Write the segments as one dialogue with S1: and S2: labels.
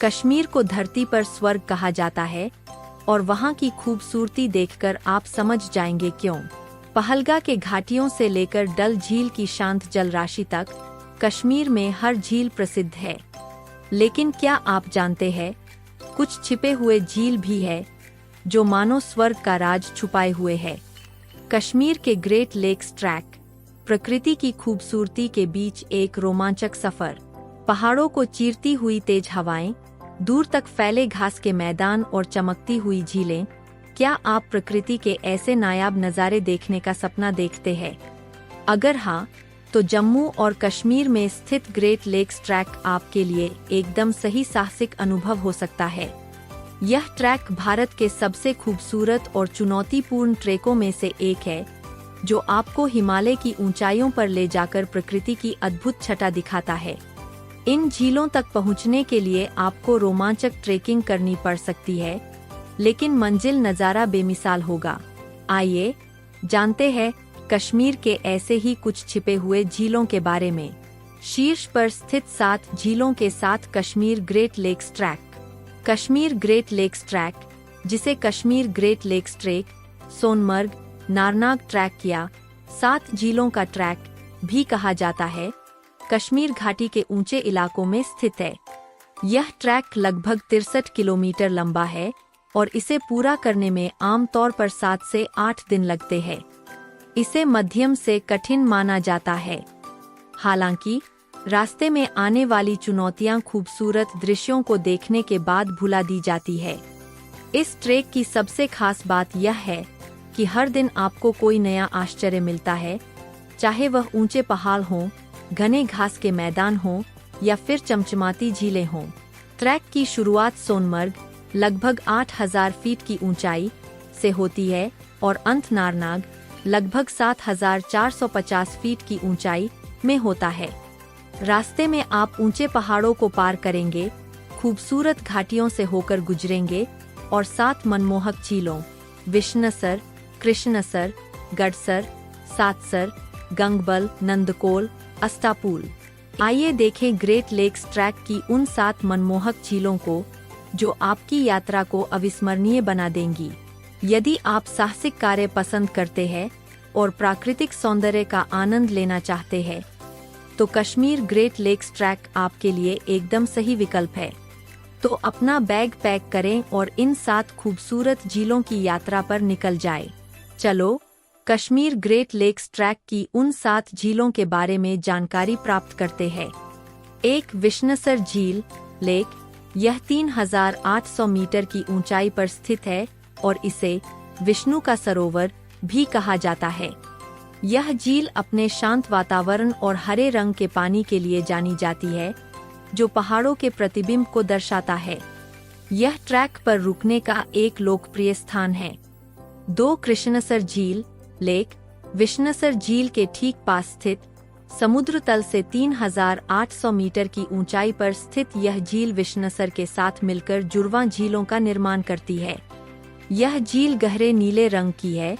S1: कश्मीर को धरती पर स्वर्ग कहा जाता है और वहाँ की खूबसूरती देखकर आप समझ जाएंगे क्यों। पहलगा के घाटियों से लेकर डल झील की शांत जलराशि तक कश्मीर में हर झील प्रसिद्ध है। लेकिन क्या आप जानते हैं, कुछ छिपे हुए झील भी है जो मानो स्वर्ग का राज छुपाए हुए है। कश्मीर के ग्रेट लेक्स ट्रैक, प्रकृति की खूबसूरती के बीच एक रोमांचक सफर। पहाड़ों को चीरती हुई तेज हवाएं, दूर तक फैले घास के मैदान और चमकती हुई झीलें। क्या आप प्रकृति के ऐसे नायाब नज़ारे देखने का सपना देखते हैं? अगर हाँ, तो जम्मू और कश्मीर में स्थित ग्रेट लेक्स ट्रैक आपके लिए एकदम सही साहसिक अनुभव हो सकता है। यह ट्रैक भारत के सबसे खूबसूरत और चुनौतीपूर्ण ट्रैकों में से एक है, जो आपको हिमालय की ऊंचाइयों पर ले जाकर प्रकृति की अद्भुत छटा दिखाता है। इन झीलों तक पहुंचने के लिए आपको रोमांचक ट्रेकिंग करनी पड़ सकती है, लेकिन मंजिल नज़ारा बेमिसाल होगा। आइए जानते हैं कश्मीर के ऐसे ही कुछ छिपे हुए झीलों के बारे में। शीर्ष पर स्थित 7 झीलों के साथ Kashmir great lakes trek. Kashmir great lakes trek, जिसे Kashmir great lakes trek, Sonamarg, Narnag trek या 7 झीलों का ट्रैक भी कहा जाता है, कश्मीर घाटी के ऊंचे इलाकों में स्थित है। यह ट्रैक लगभग 63 किलोमीटर लंबा है और इसे पूरा करने में आमतौर पर 7 से 8 दिन लगते हैं। इसे मध्यम से कठिन माना जाता है। हालांकि रास्ते में आने वाली चुनौतियां खूबसूरत दृश्यों को देखने के बाद भुला दी जाती है। इस ट्रैक की सबसे खास बात यह है कि हर दिन आपको कोई नया आश्चर्य मिलता है, चाहे वह ऊंचे पहाड़ हों, घने घास के मैदान हों या फिर चमचमाती झीलें हों। ट्रैक की शुरुआत सोनमर्ग, लगभग 8000 फीट की ऊंचाई से होती है और अंत नारनाग, लगभग 7450 फीट की ऊंचाई में होता है। रास्ते में आप ऊंचे पहाड़ों को पार करेंगे, खूबसूरत घाटियों से होकर गुजरेंगे और 7 मनमोहक झीलों विष्णसर, कृष्णसर, गडसर, सातसर, गंगबल, नंदकोल, अस्तापुल। आइए देखें ग्रेट लेक्स ट्रैक की उन 7 मनमोहक झीलों को जो आपकी यात्रा को अविस्मरणीय बना देंगी। यदि आप साहसिक कार्य पसंद करते हैं और प्राकृतिक सौंदर्य का आनंद लेना चाहते हैं, तो कश्मीर ग्रेट लेक्स ट्रैक आपके लिए एकदम सही विकल्प है। तो अपना बैग पैक करें और इन 7 खूबसूरत झीलों की यात्रा पर निकल जाए। चलो कश्मीर ग्रेट लेक्स ट्रैक की उन 7 झीलों के बारे में जानकारी प्राप्त करते हैं। 1. विष्णसर झील लेक। यह 3800 मीटर की ऊंचाई पर स्थित है और इसे विष्णु का सरोवर भी कहा जाता है। यह झील अपने शांत वातावरण और हरे रंग के पानी के लिए जानी जाती है, जो पहाड़ों के प्रतिबिंब को दर्शाता है। यह ट्रैक पर रुकने का एक लोकप्रिय स्थान है। 2. कृष्णसर झील लेक। विष्णसर झील के ठीक पास स्थित, समुद्र तल से 3800 मीटर की ऊंचाई पर स्थित यह झील विष्णसर के साथ मिलकर जुड़वां झीलों का निर्माण करती है। यह झील गहरे नीले रंग की है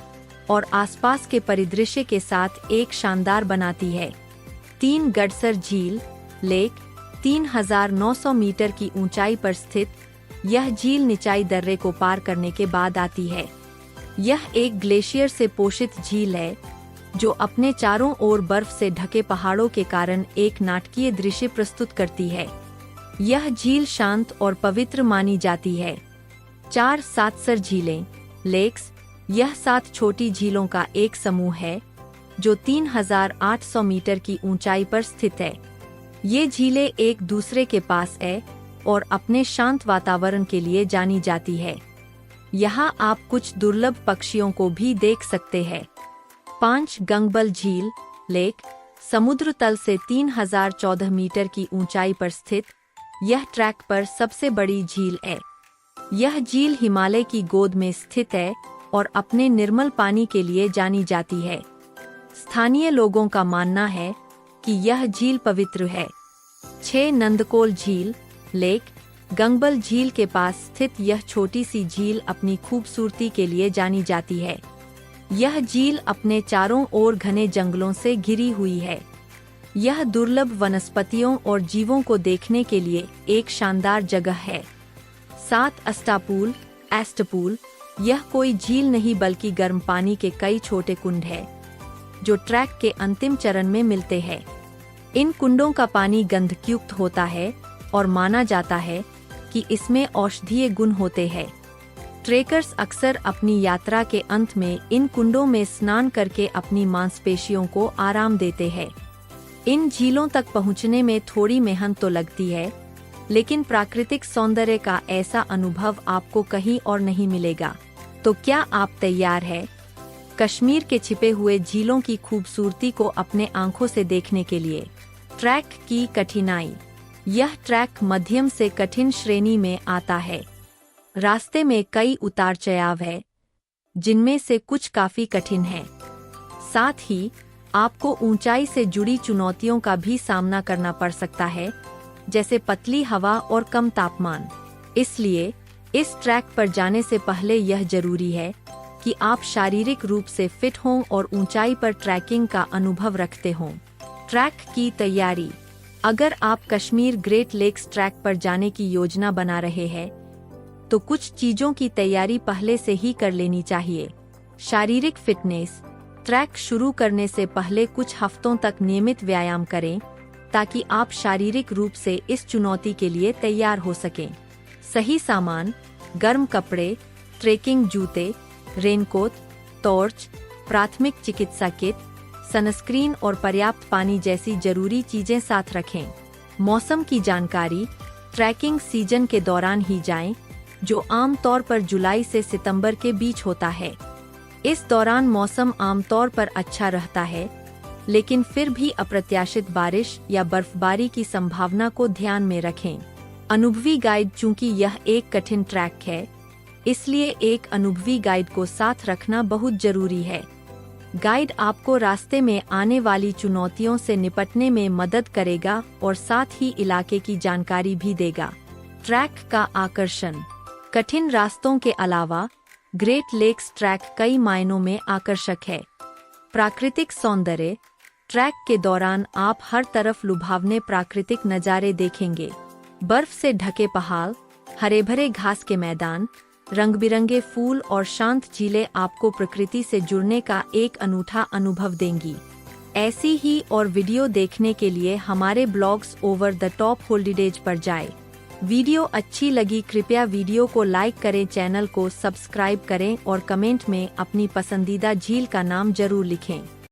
S1: और आसपास के परिदृश्य के साथ एक शानदार बनाती है। 3. गडसर झील लेक। 3900 मीटर की ऊंचाई पर स्थित यह झील निचाई दर्रे को पार करने के बाद आती है। यह एक ग्लेशियर से पोषित झील है, जो अपने चारों ओर बर्फ से ढके पहाड़ों के कारण एक नाटकीय दृश्य प्रस्तुत करती है। यह झील शांत और पवित्र मानी जाती है। 4. सातसर झीलें लेक्स। यह 7 छोटी झीलों का एक समूह है, जो 3800 मीटर की ऊंचाई पर स्थित है। ये झीलें एक दूसरे के पास है और अपने शांत वातावरण के लिए जानी जाती है। यहाँ आप कुछ दुर्लभ पक्षियों को भी देख सकते हैं। 5. गंगबल झील लेक। समुद्र तल से 3014 मीटर की ऊंचाई पर स्थित यह ट्रैक पर सबसे बड़ी झील है। यह झील हिमालय की गोद में स्थित है और अपने निर्मल पानी के लिए जानी जाती है। स्थानीय लोगों का मानना है कि यह झील पवित्र है। 6. नंदकोल झील लेक। गंगबल झील के पास स्थित यह छोटी सी झील अपनी खूबसूरती के लिए जानी जाती है। यह झील अपने चारों ओर घने जंगलों से घिरी हुई है। यह दुर्लभ वनस्पतियों और जीवों को देखने के लिए एक शानदार जगह है। 7 एस्टपूल, यह कोई झील नहीं बल्कि गर्म पानी के कई छोटे कुंड है जो ट्रैक के अंतिम चरण में मिलते हैं। इन कुंडों का पानी गंधयुक्त होता है और माना जाता है कि इसमें औषधीय गुण होते हैं। ट्रेकर्स अक्सर अपनी यात्रा के अंत में इन कुंडों में स्नान करके अपनी मांसपेशियों को आराम देते हैं। इन झीलों तक पहुंचने में थोड़ी मेहनत तो लगती है, लेकिन प्राकृतिक सौंदर्य का ऐसा अनुभव आपको कहीं और नहीं मिलेगा। तो क्या आप तैयार हैं कश्मीर के छिपे हुए झीलों की खूबसूरती को अपने आंखों से देखने के लिए? ट्रैक की कठिनाई। यह ट्रैक मध्यम से कठिन श्रेणी में आता है। रास्ते में कई उतार चढ़ाव है, जिनमें से कुछ काफी कठिन हैं। साथ ही आपको ऊंचाई से जुड़ी चुनौतियों का भी सामना करना पड़ सकता है, जैसे पतली हवा और कम तापमान। इसलिए इस ट्रैक पर जाने से पहले यह जरूरी है कि आप शारीरिक रूप से फिट हों और ऊंचाई पर ट्रैकिंग का अनुभव रखते हों। ट्रैक की तैयारी। अगर आप कश्मीर ग्रेट लेक्स ट्रैक पर जाने की योजना बना रहे हैं, तो कुछ चीजों की तैयारी पहले से ही कर लेनी चाहिए। शारीरिक फिटनेस। ट्रैक शुरू करने से पहले कुछ हफ्तों तक नियमित व्यायाम करें, ताकि आप शारीरिक रूप से इस चुनौती के लिए तैयार हो सकें। सही सामान, गर्म कपड़े, ट्रेकिंग जूते, रेनकोट, टॉर्च, प्राथमिक चिकित्सा किट, सनस्क्रीन और पर्याप्त पानी जैसी जरूरी चीजें साथ रखें। मौसम की जानकारी। ट्रैकिंग सीजन के दौरान ही जाएं, जो आमतौर पर जुलाई से सितंबर के बीच होता है। इस दौरान मौसम आमतौर पर अच्छा रहता है, लेकिन फिर भी अप्रत्याशित बारिश या बर्फबारी की संभावना को ध्यान में रखें। अनुभवी गाइड। चूंकि यह एक कठिन ट्रैक है, इसलिए एक अनुभवी गाइड को साथ रखना बहुत जरूरी है। गाइड आपको रास्ते में आने वाली चुनौतियों से निपटने में मदद करेगा और साथ ही इलाके की जानकारी भी देगा। ट्रैक का आकर्षण। कठिन रास्तों के अलावा ग्रेट लेक्स ट्रैक कई मायनों में आकर्षक है। प्राकृतिक सौंदर्य। ट्रैक के दौरान आप हर तरफ लुभावने प्राकृतिक नज़ारे देखेंगे। बर्फ से ढके पहाड़, हरे भरे घास के मैदान, रंग बिरंगे फूल और शांत झीलें आपको प्रकृति से जुड़ने का एक अनूठा अनुभव देंगी। ऐसी ही और वीडियो देखने के लिए हमारे blogs over the top holidays पर जाएं। वीडियो अच्छी लगी कृपया वीडियो को लाइक करें, चैनल को सब्सक्राइब करें और कमेंट में अपनी पसंदीदा झील का नाम जरूर लिखें।